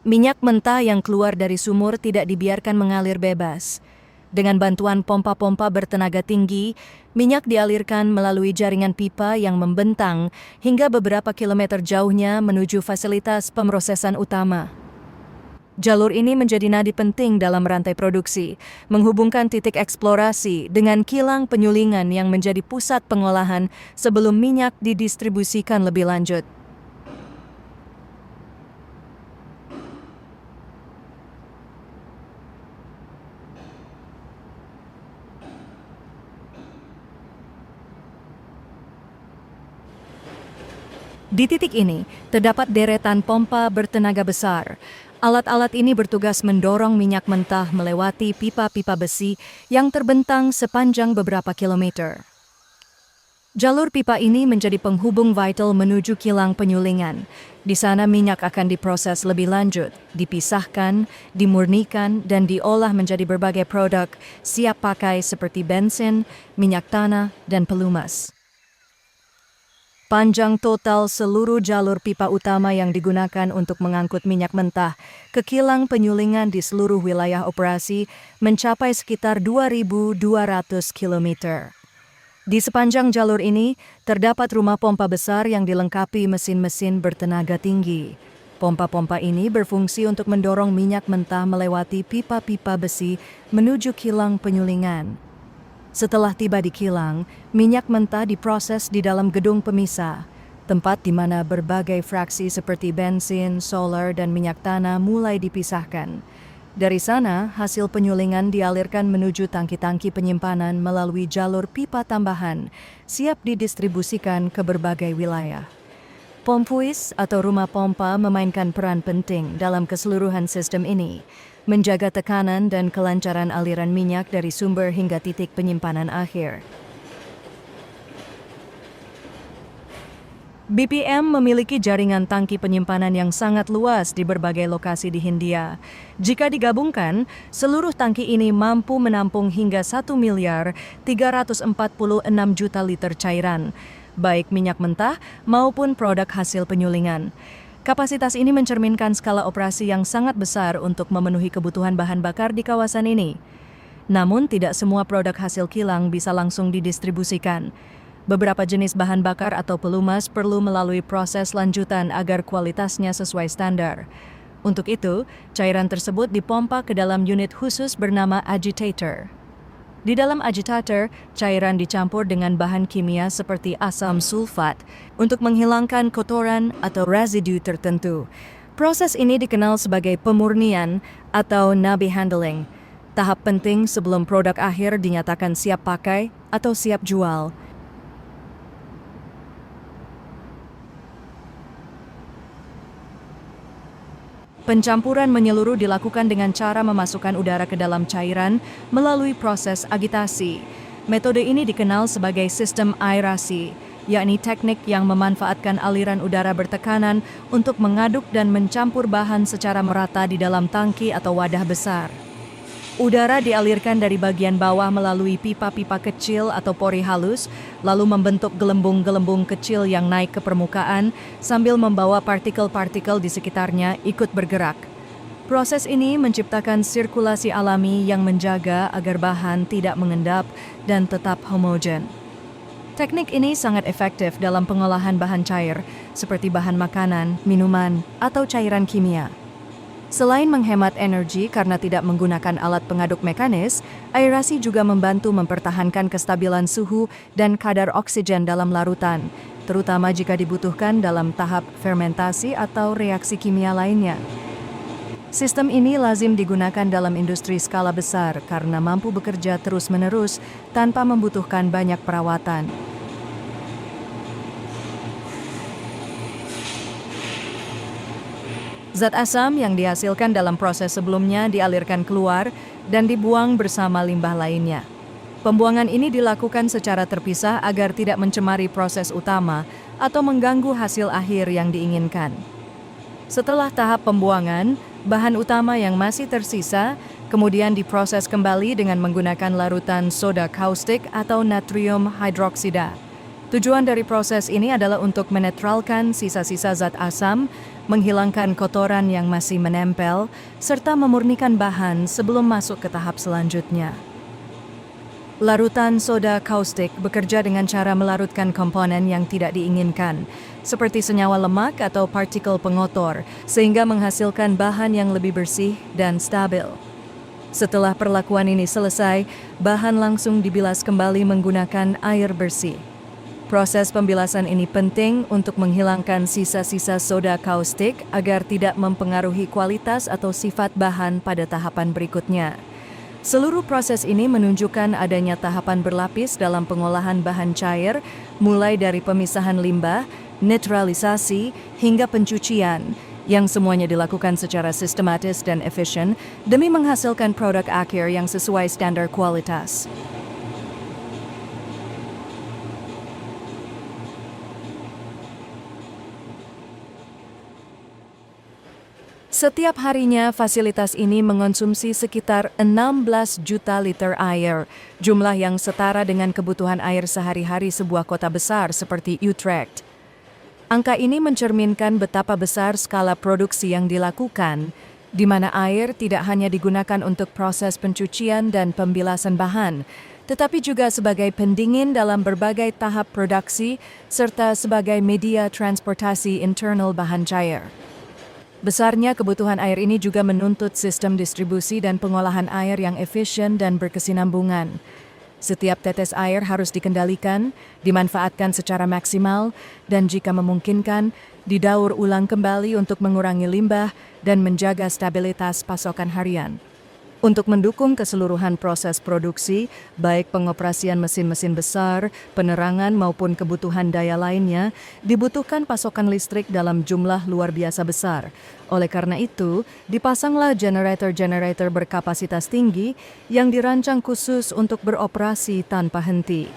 Minyak mentah yang keluar dari sumur tidak dibiarkan mengalir bebas. Dengan bantuan pompa-pompa bertenaga tinggi, minyak dialirkan melalui jaringan pipa yang membentang hingga beberapa kilometer jauhnya menuju fasilitas pemrosesan utama. Jalur ini menjadi nadi penting dalam rantai produksi, menghubungkan titik eksplorasi dengan kilang penyulingan yang menjadi pusat pengolahan sebelum minyak didistribusikan lebih lanjut. Di titik ini, terdapat deretan pompa bertenaga besar. Alat-alat ini bertugas mendorong minyak mentah melewati pipa-pipa besi yang terbentang sepanjang beberapa kilometer. Jalur pipa ini menjadi penghubung vital menuju kilang penyulingan. Di sana minyak akan diproses lebih lanjut, dipisahkan, dimurnikan, dan diolah menjadi berbagai produk siap pakai seperti bensin, minyak tanah, dan pelumas. Panjang total seluruh jalur pipa utama yang digunakan untuk mengangkut minyak mentah ke kilang penyulingan di seluruh wilayah operasi mencapai sekitar 2.200 km. Di sepanjang jalur ini, terdapat rumah pompa besar yang dilengkapi mesin-mesin bertenaga tinggi. Pompa-pompa ini berfungsi untuk mendorong minyak mentah melewati pipa-pipa besi menuju kilang penyulingan. Setelah tiba di kilang, minyak mentah diproses di dalam gedung pemisah, tempat di mana berbagai fraksi seperti bensin, solar, dan minyak tanah mulai dipisahkan. Dari sana, hasil penyulingan dialirkan menuju tangki-tangki penyimpanan melalui jalur pipa tambahan, siap didistribusikan ke berbagai wilayah. Pompuis atau rumah pompa memainkan peran penting dalam keseluruhan sistem ini, menjaga tekanan dan kelancaran aliran minyak dari sumber hingga titik penyimpanan akhir. BPM memiliki jaringan tangki penyimpanan yang sangat luas di berbagai lokasi di Hindia. Jika digabungkan, seluruh tangki ini mampu menampung hingga 1.346 juta liter cairan, baik minyak mentah maupun produk hasil penyulingan. Kapasitas ini mencerminkan skala operasi yang sangat besar untuk memenuhi kebutuhan bahan bakar di kawasan ini. Namun, tidak semua produk hasil kilang bisa langsung didistribusikan. Beberapa jenis bahan bakar atau pelumas perlu melalui proses lanjutan agar kualitasnya sesuai standar. Untuk itu, cairan tersebut dipompa ke dalam unit khusus bernama agitator. Di dalam agitator, cairan dicampur dengan bahan kimia seperti asam sulfat untuk menghilangkan kotoran atau residu tertentu. Proses ini dikenal sebagai pemurnian atau nabi handling, tahap penting sebelum produk akhir dinyatakan siap pakai atau siap jual. Pencampuran menyeluruh dilakukan dengan cara memasukkan udara ke dalam cairan melalui proses agitasi. Metode ini dikenal sebagai sistem aerasi, yakni teknik yang memanfaatkan aliran udara bertekanan untuk mengaduk dan mencampur bahan secara merata di dalam tangki atau wadah besar. Udara dialirkan dari bagian bawah melalui pipa-pipa kecil atau pori halus, lalu membentuk gelembung-gelembung kecil yang naik ke permukaan sambil membawa partikel-partikel di sekitarnya ikut bergerak. Proses ini menciptakan sirkulasi alami yang menjaga agar bahan tidak mengendap dan tetap homogen. Teknik ini sangat efektif dalam pengolahan bahan cair, seperti bahan makanan, minuman, atau cairan kimia. Selain menghemat energi karena tidak menggunakan alat pengaduk mekanis, aerasi juga membantu mempertahankan kestabilan suhu dan kadar oksigen dalam larutan, terutama jika dibutuhkan dalam tahap fermentasi atau reaksi kimia lainnya. Sistem ini lazim digunakan dalam industri skala besar karena mampu bekerja terus-menerus tanpa membutuhkan banyak perawatan. Zat asam yang dihasilkan dalam proses sebelumnya dialirkan keluar dan dibuang bersama limbah lainnya. Pembuangan ini dilakukan secara terpisah agar tidak mencemari proses utama atau mengganggu hasil akhir yang diinginkan. Setelah tahap pembuangan, bahan utama yang masih tersisa kemudian diproses kembali dengan menggunakan larutan soda kaustik atau natrium hidroksida. Tujuan dari proses ini adalah untuk menetralkan sisa-sisa zat asam, menghilangkan kotoran yang masih menempel, serta memurnikan bahan sebelum masuk ke tahap selanjutnya. Larutan soda kaustik bekerja dengan cara melarutkan komponen yang tidak diinginkan, seperti senyawa lemak atau partikel pengotor, sehingga menghasilkan bahan yang lebih bersih dan stabil. Setelah perlakuan ini selesai, bahan langsung dibilas kembali menggunakan air bersih. Proses pembilasan ini penting untuk menghilangkan sisa-sisa soda kaustik agar tidak mempengaruhi kualitas atau sifat bahan pada tahapan berikutnya. Seluruh proses ini menunjukkan adanya tahapan berlapis dalam pengolahan bahan cair, mulai dari pemisahan limbah, netralisasi, hingga pencucian, yang semuanya dilakukan secara sistematis dan efisien demi menghasilkan produk akhir yang sesuai standar kualitas. Setiap harinya, fasilitas ini mengonsumsi sekitar 16 juta liter air, jumlah yang setara dengan kebutuhan air sehari-hari sebuah kota besar seperti Utrecht. Angka ini mencerminkan betapa besar skala produksi yang dilakukan, di mana air tidak hanya digunakan untuk proses pencucian dan pembilasan bahan, tetapi juga sebagai pendingin dalam berbagai tahap produksi, serta sebagai media transportasi internal bahan cair. Besarnya kebutuhan air ini juga menuntut sistem distribusi dan pengolahan air yang efisien dan berkesinambungan. Setiap tetes air harus dikendalikan, dimanfaatkan secara maksimal, dan jika memungkinkan, didaur ulang kembali untuk mengurangi limbah dan menjaga stabilitas pasokan harian. Untuk mendukung keseluruhan proses produksi, baik pengoperasian mesin-mesin besar, penerangan maupun kebutuhan daya lainnya, dibutuhkan pasokan listrik dalam jumlah luar biasa besar. Oleh karena itu, dipasanglah generator-generator berkapasitas tinggi yang dirancang khusus untuk beroperasi tanpa henti.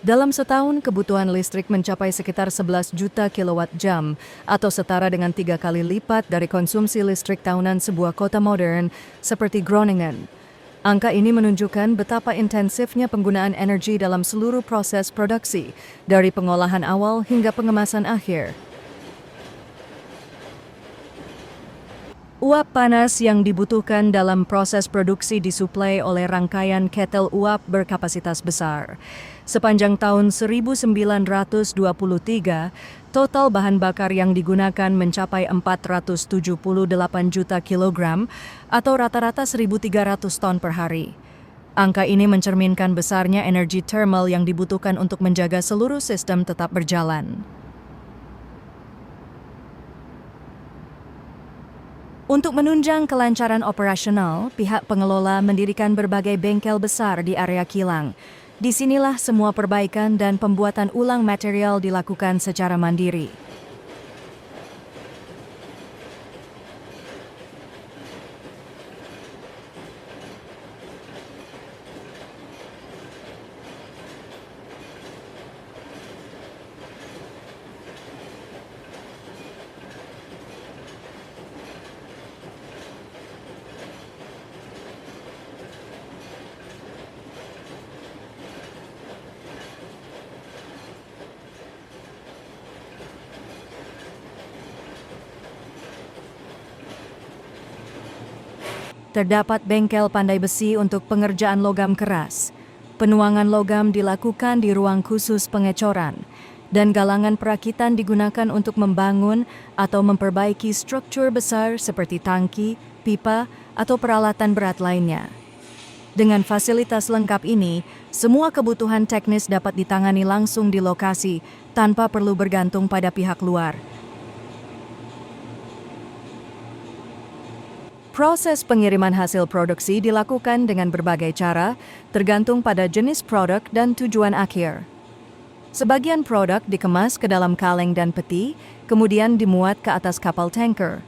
Dalam setahun, kebutuhan listrik mencapai sekitar 11 juta kilowatt jam atau setara dengan 3 kali lipat dari konsumsi listrik tahunan sebuah kota modern seperti Groningen. Angka ini menunjukkan betapa intensifnya penggunaan energi dalam seluruh proses produksi, dari pengolahan awal hingga pengemasan akhir. Uap panas yang dibutuhkan dalam proses produksi disuplai oleh rangkaian ketel uap berkapasitas besar. Sepanjang tahun 1923, total bahan bakar yang digunakan mencapai 478 juta kilogram atau rata-rata 1.300 ton per hari. Angka ini mencerminkan besarnya energi thermal yang dibutuhkan untuk menjaga seluruh sistem tetap berjalan. Untuk menunjang kelancaran operasional, pihak pengelola mendirikan berbagai bengkel besar di area kilang. Disinilah semua perbaikan dan pembuatan ulang material dilakukan secara mandiri. Terdapat bengkel pandai besi untuk pengerjaan logam keras. Penuangan logam dilakukan di ruang khusus pengecoran, dan galangan perakitan digunakan untuk membangun atau memperbaiki struktur besar seperti tangki, pipa, atau peralatan berat lainnya. Dengan fasilitas lengkap ini, semua kebutuhan teknis dapat ditangani langsung di lokasi tanpa perlu bergantung pada pihak luar. Proses pengiriman hasil produksi dilakukan dengan berbagai cara, tergantung pada jenis produk dan tujuan akhir. Sebagian produk dikemas ke dalam kaleng dan peti, kemudian dimuat ke atas kapal tanker.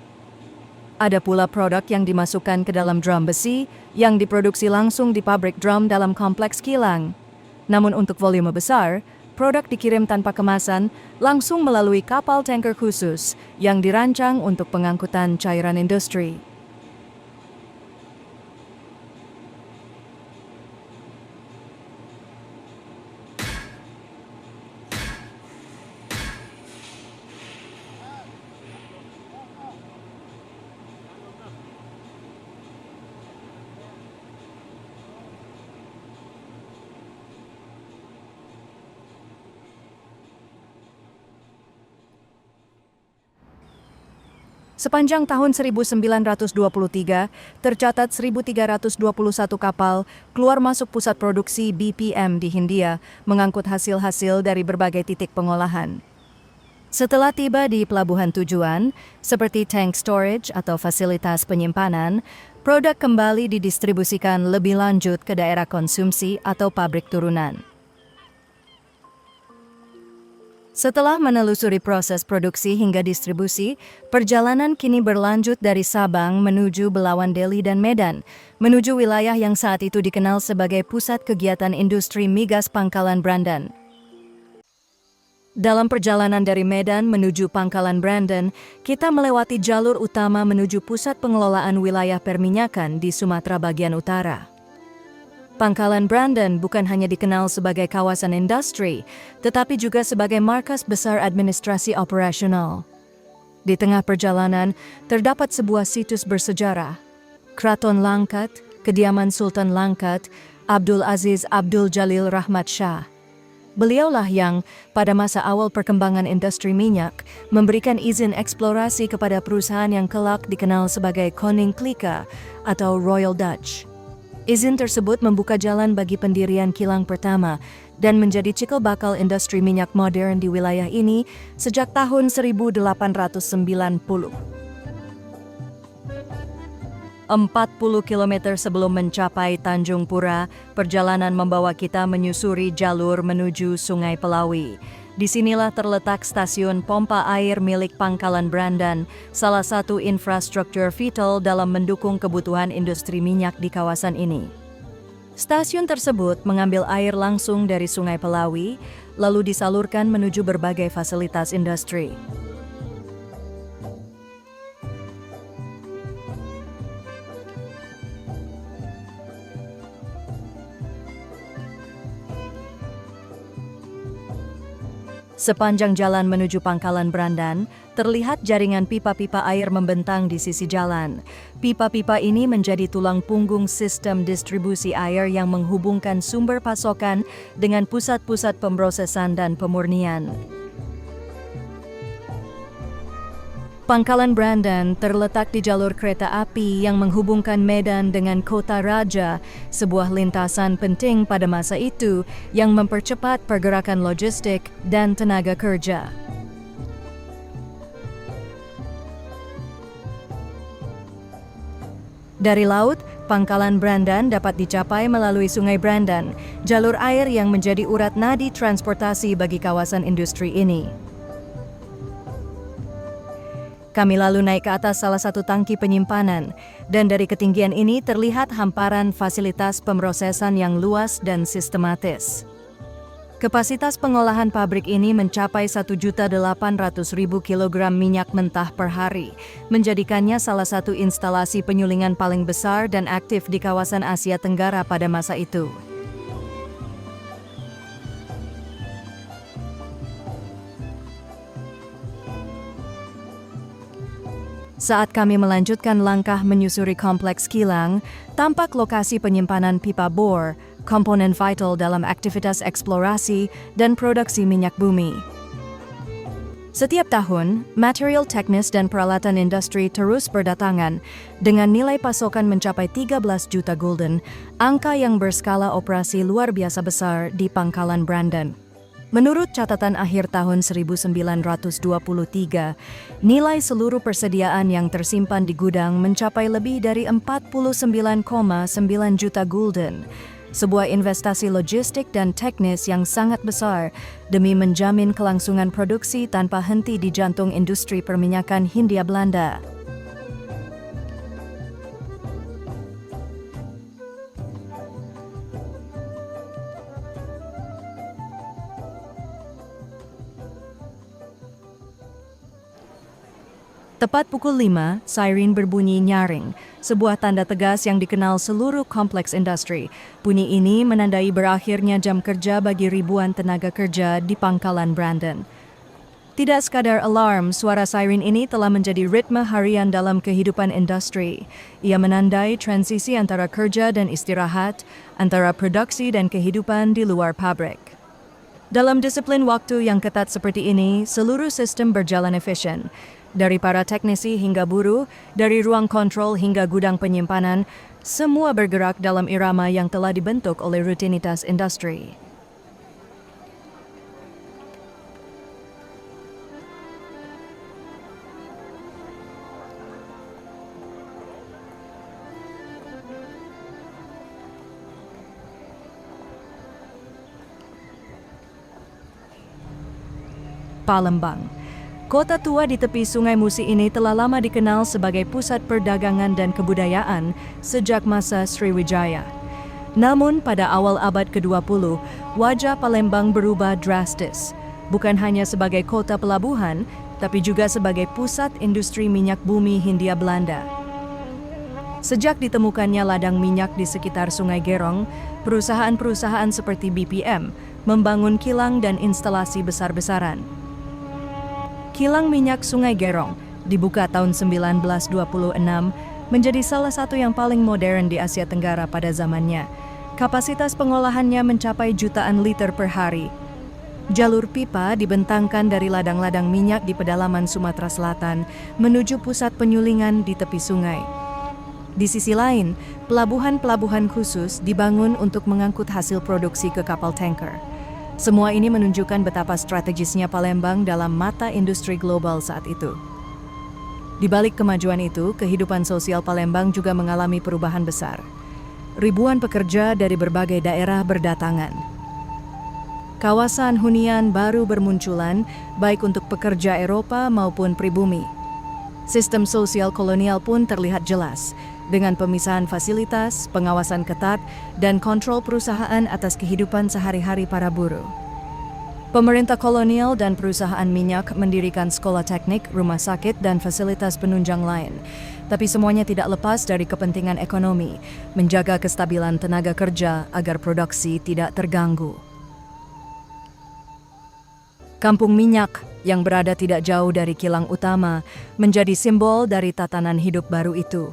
Ada pula produk yang dimasukkan ke dalam drum besi, yang diproduksi langsung di pabrik drum dalam kompleks kilang. Namun untuk volume besar, produk dikirim tanpa kemasan, langsung melalui kapal tanker khusus, yang dirancang untuk pengangkutan cairan industri. Sepanjang tahun 1923, tercatat 1.321 kapal keluar masuk pusat produksi BPM di Hindia, mengangkut hasil-hasil dari berbagai titik pengolahan. Setelah tiba di pelabuhan tujuan, seperti tank storage atau fasilitas penyimpanan, produk kembali didistribusikan lebih lanjut ke daerah konsumsi atau pabrik turunan. Setelah menelusuri proses produksi hingga distribusi, perjalanan kini berlanjut dari Sabang menuju Belawan Deli dan Medan, menuju wilayah yang saat itu dikenal sebagai pusat kegiatan industri migas Pangkalan Brandan. Dalam perjalanan dari Medan menuju Pangkalan Brandan, kita melewati jalur utama menuju pusat pengelolaan wilayah perminyakan di Sumatera bagian utara. Pangkalan Brandan bukan hanya dikenal sebagai kawasan industri, tetapi juga sebagai markas besar administrasi operasional. Di tengah perjalanan, terdapat sebuah situs bersejarah, Kraton Langkat, kediaman Sultan Langkat, Abdul Aziz Abdul Jalil Rahmat Shah. Beliaulah yang, pada masa awal perkembangan industri minyak, memberikan izin eksplorasi kepada perusahaan yang kelak dikenal sebagai Koninklijke atau Royal Dutch. Izin tersebut membuka jalan bagi pendirian kilang pertama dan menjadi cikal bakal industri minyak modern di wilayah ini sejak tahun 1890. 40 km sebelum mencapai Tanjung Pura, perjalanan membawa kita menyusuri jalur menuju Sungai Pelawi. Disinilah terletak stasiun pompa air milik Pangkalan Brandan, salah satu infrastruktur vital dalam mendukung kebutuhan industri minyak di kawasan ini. Stasiun tersebut mengambil air langsung dari Sungai Pelawi, lalu disalurkan menuju berbagai fasilitas industri. Sepanjang jalan menuju Pangkalan Brandan, terlihat jaringan pipa-pipa air membentang di sisi jalan. Pipa-pipa ini menjadi tulang punggung sistem distribusi air yang menghubungkan sumber pasokan dengan pusat-pusat pemrosesan dan pemurnian. Pangkalan Brandan terletak di jalur kereta api yang menghubungkan Medan dengan Kota Raja, sebuah lintasan penting pada masa itu yang mempercepat pergerakan logistik dan tenaga kerja. Dari laut, pangkalan Brandan dapat dicapai melalui Sungai Brandan, jalur air yang menjadi urat nadi transportasi bagi kawasan industri ini. Kami lalu naik ke atas salah satu tangki penyimpanan, dan dari ketinggian ini terlihat hamparan fasilitas pemrosesan yang luas dan sistematis. Kapasitas pengolahan pabrik ini mencapai 1.800.000 kilogram minyak mentah per hari, menjadikannya salah satu instalasi penyulingan paling besar dan aktif di kawasan Asia Tenggara pada masa itu. Saat kami melanjutkan langkah menyusuri kompleks kilang, tampak lokasi penyimpanan pipa bor, komponen vital dalam aktivitas eksplorasi dan produksi minyak bumi. Setiap tahun, material teknis dan peralatan industri terus berdatangan dengan nilai pasokan mencapai 13 juta gulden, angka yang berskala operasi luar biasa besar di pangkalan Brandan. Menurut catatan akhir tahun 1923, nilai seluruh persediaan yang tersimpan di gudang mencapai lebih dari 49,9 juta gulden. Sebuah investasi logistik dan teknis yang sangat besar demi menjamin kelangsungan produksi tanpa henti di jantung industri perminyakan Hindia Belanda. Tepat pukul 5, siren berbunyi nyaring, sebuah tanda tegas yang dikenal seluruh kompleks industri. Bunyi ini menandai berakhirnya jam kerja bagi ribuan tenaga kerja di pangkalan Brandan. Tidak sekadar alarm, suara siren ini telah menjadi ritme harian dalam kehidupan industri. Ia menandai transisi antara kerja dan istirahat, antara produksi dan kehidupan di luar pabrik. Dalam disiplin waktu yang ketat seperti ini, seluruh sistem berjalan efisien. Dari para teknisi hingga buruh, dari ruang kontrol hingga gudang penyimpanan, semua bergerak dalam irama yang telah dibentuk oleh rutinitas industri. Palembang. Kota tua di tepi Sungai Musi ini telah lama dikenal sebagai pusat perdagangan dan kebudayaan sejak masa Sriwijaya. Namun pada awal abad ke-20, wajah Palembang berubah drastis, bukan hanya sebagai kota pelabuhan, tapi juga sebagai pusat industri minyak bumi Hindia Belanda. Sejak ditemukannya ladang minyak di sekitar Sungai Gerong, perusahaan-perusahaan seperti BPM membangun kilang dan instalasi besar-besaran. Kilang minyak Sungai Gerong dibuka tahun 1926 menjadi salah satu yang paling modern di Asia Tenggara pada zamannya. Kapasitas pengolahannya mencapai jutaan liter per hari. Jalur pipa dibentangkan dari ladang-ladang minyak di pedalaman Sumatera Selatan menuju pusat penyulingan di tepi sungai. Di sisi lain, pelabuhan-pelabuhan khusus dibangun untuk mengangkut hasil produksi ke kapal tanker. Semua ini menunjukkan betapa strategisnya Palembang dalam mata industri global saat itu. Di balik kemajuan itu, kehidupan sosial Palembang juga mengalami perubahan besar. Ribuan pekerja dari berbagai daerah berdatangan. Kawasan hunian baru bermunculan, baik untuk pekerja Eropa maupun pribumi. Sistem sosial kolonial pun terlihat jelas, dengan pemisahan fasilitas, pengawasan ketat, dan kontrol perusahaan atas kehidupan sehari-hari para buruh. Pemerintah kolonial dan perusahaan minyak mendirikan sekolah teknik, rumah sakit, dan fasilitas penunjang lain. Tapi semuanya tidak lepas dari kepentingan ekonomi, menjaga kestabilan tenaga kerja agar produksi tidak terganggu. Kampung minyak yang berada tidak jauh dari kilang utama menjadi simbol dari tatanan hidup baru itu.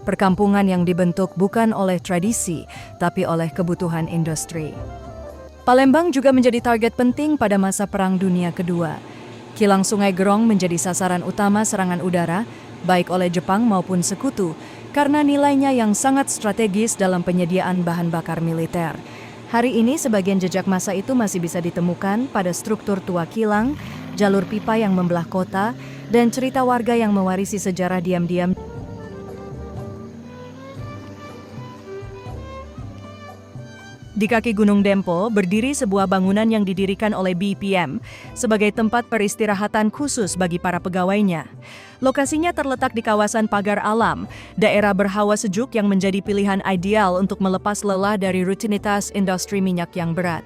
Perkampungan yang dibentuk bukan oleh tradisi, tapi oleh kebutuhan industri. Palembang juga menjadi target penting pada masa Perang Dunia Kedua. Kilang Sungai Gerong menjadi sasaran utama serangan udara, baik oleh Jepang maupun sekutu, karena nilainya yang sangat strategis dalam penyediaan bahan bakar militer. Hari ini sebagian jejak masa itu masih bisa ditemukan pada struktur tua kilang, jalur pipa yang membelah kota, dan cerita warga yang mewarisi sejarah diam-diam. Di kaki Gunung Dempo berdiri sebuah bangunan yang didirikan oleh BPM sebagai tempat peristirahatan khusus bagi para pegawainya. Lokasinya terletak di kawasan Pagar Alam, daerah berhawa sejuk yang menjadi pilihan ideal untuk melepas lelah dari rutinitas industri minyak yang berat.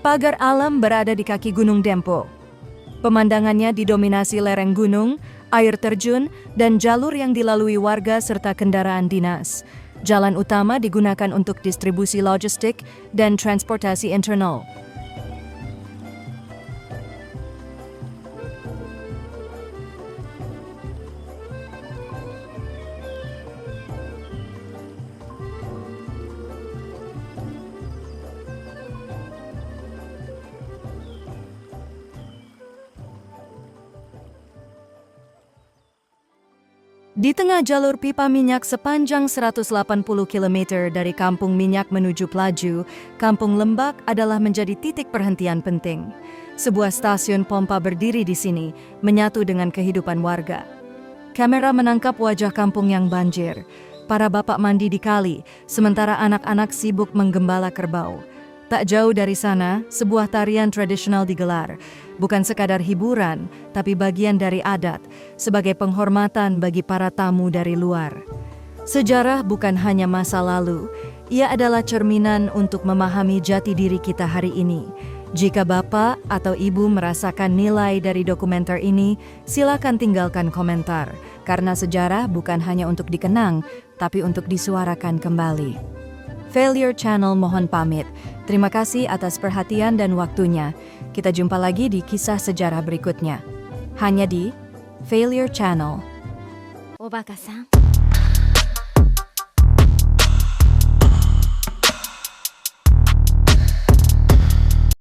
Pagar Alam berada di kaki Gunung Dempo. Pemandangannya didominasi lereng gunung, air terjun, dan jalur yang dilalui warga serta kendaraan dinas. Jalan utama digunakan untuk distribusi logistik dan transportasi internal. Di tengah jalur pipa minyak sepanjang 180 km dari Kampung Minyak menuju Pelaju, Kampung Lembak adalah menjadi titik perhentian penting. Sebuah stasiun pompa berdiri di sini, menyatu dengan kehidupan warga. Kamera menangkap wajah kampung yang banjir. Para bapak mandi di kali, sementara anak-anak sibuk menggembala kerbau. Tak jauh dari sana, sebuah tarian tradisional digelar. Bukan sekadar hiburan, tapi bagian dari adat, sebagai penghormatan bagi para tamu dari luar. Sejarah bukan hanya masa lalu, ia adalah cerminan untuk memahami jati diri kita hari ini. Jika Bapak atau Ibu merasakan nilai dari dokumenter ini, silakan tinggalkan komentar, karena sejarah bukan hanya untuk dikenang, tapi untuk disuarakan kembali. Failure Channel mohon pamit. Terima kasih atas perhatian dan waktunya. Kita jumpa lagi di kisah sejarah berikutnya. Hanya di Failure Channel. Obaka-san.